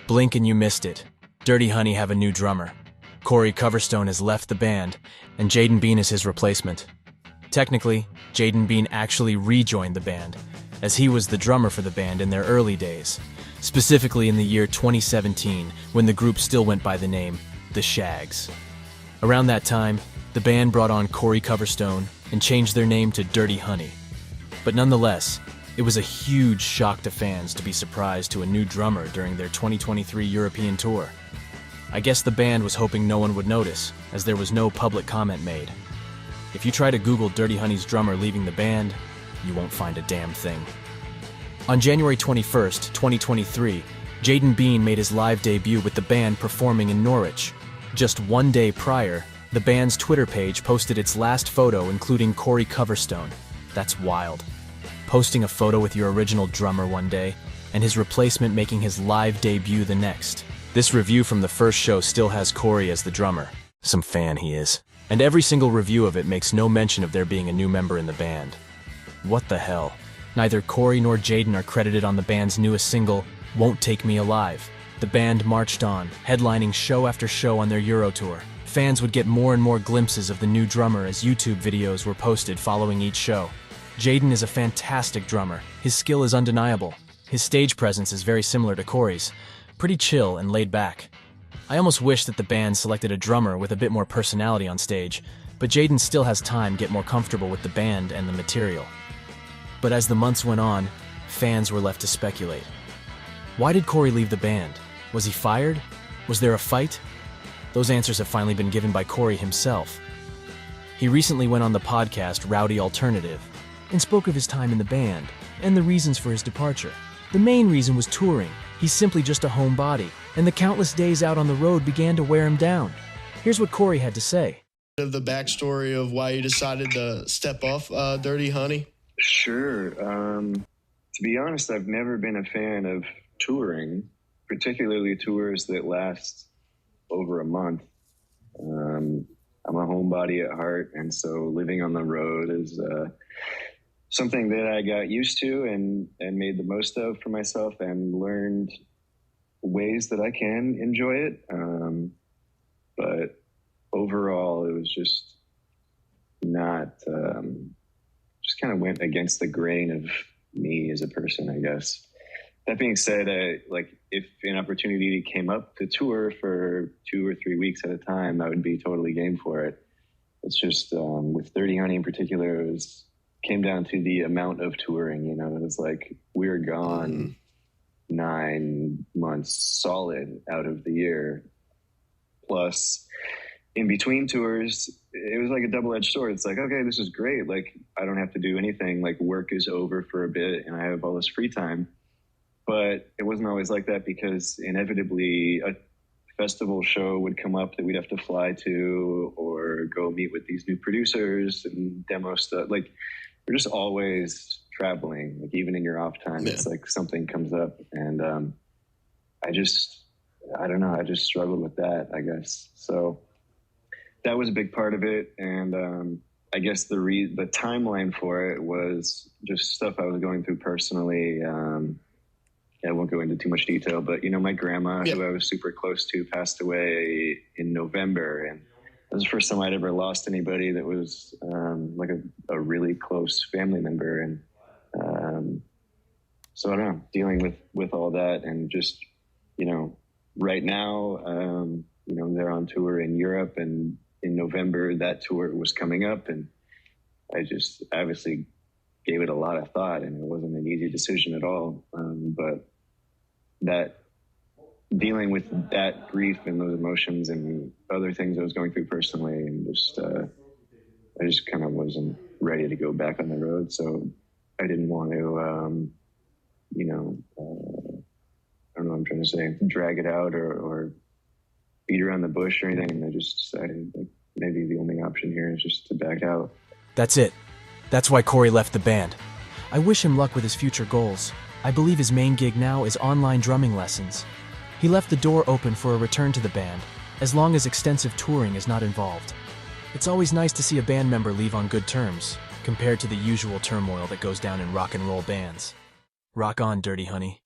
Blink and you missed it. Dirty Honey have a new drummer. Coverstone has left the band, and Jaydon Bean is his replacement. Technically, Jaydon Bean actually rejoined the band, as he was the drummer for the band in their early days, specifically in the year 2017, when the group still went by the name The Shags. Around that time, the band brought on Coverstone and changed their name to Dirty Honey. But nonetheless, it was a huge shock to fans to be surprised to a new drummer during their 2023 European tour. I guess the band was hoping no one would notice, as there was no public comment made. If you try to Google Dirty Honey's drummer leaving the band, you won't find a damn thing. On January 21st, 2023, Jaydon Bean made his live debut with the band performing in Norwich. Just one day prior, the band's Twitter page posted its last photo including Coverstone. That's wild. Posting a photo with your original drummer one day, and his replacement making his live debut the next. This review from the first show still has Corey as the drummer. Some fan he is. And every single review of it makes no mention of there being a new member in the band. What the hell? Neither Corey nor Jaydon are credited on the band's newest single, Won't Take Me Alive. The band marched on, headlining show after show on their Euro tour. Fans would get more and more glimpses of the new drummer as YouTube videos were posted following each show. Jaydon is a fantastic drummer. His skill is undeniable. His stage presence is very similar to Corey's, pretty chill and laid back. I almost wish that the band selected a drummer with a bit more personality on stage, but Jaydon still has time to get more comfortable with the band and the material. But as the months went on, fans were left to speculate. Why did Corey leave the band? Was he fired? Was there a fight? Those answers have finally been given by Corey himself. He recently went on the podcast Rowdy Alternative and spoke of his time in the band and the reasons for his departure. The main reason was touring. He's simply just a homebody, and the countless days out on the road began to wear him down. Here's what Corey had to say. Of the backstory of why you decided to step off Dirty Honey? Sure. To be honest, I've never been a fan of touring, particularly tours that last over a month. I'm a homebody at heart, and so living on the road is something that I got used to and made the most of for myself and learned ways that I can enjoy it. But overall, it was just not, just kind of went against the grain of me as a person, I guess. That being said, if an opportunity came up to tour for 2 or 3 weeks at a time, I would be totally game for it. It's just, with Dirty Honey in particular, came down to the amount of touring. It was like we were gone 9 months solid out of the year. Plus, in between tours, it was like a double-edged sword. It's like, okay, this is great. Like, I don't have to do anything. Like, work is over for a bit, and I have all this free time. But it wasn't always like that because inevitably a festival show would come up that we'd have to fly to or go meet with these new producers and demo stuff. Like, we're just always traveling, like even in your off time, It's like something comes up. And I don't know, I just struggled with that, I guess. So that was a big part of it. And I guess the timeline for it was just stuff I was going through personally. I won't go into too much detail, but my grandma, who I was super close to, passed away in November. And it was the first time I'd ever lost anybody that was like a really close family member. And so I don't know, dealing with all that and just, right now, they're on tour in Europe, and in November that tour was coming up, and I just obviously gave it a lot of thought, and it wasn't an easy decision at all. But that dealing with that grief and those emotions and other things I was going through personally, and I just kind of wasn't ready to go back on the road. So I didn't want to, I don't know what I'm trying to say, drag it out or beat around the bush or anything. And I just decided like maybe the only option here is just to back out. That's it. That's why Corey left the band. I wish him luck with his future goals. I believe his main gig now is online drumming lessons. He left the door open for a return to the band, as long as extensive touring is not involved. It's always nice to see a band member leave on good terms, compared to the usual turmoil that goes down in rock and roll bands. Rock on, Dirty Honey.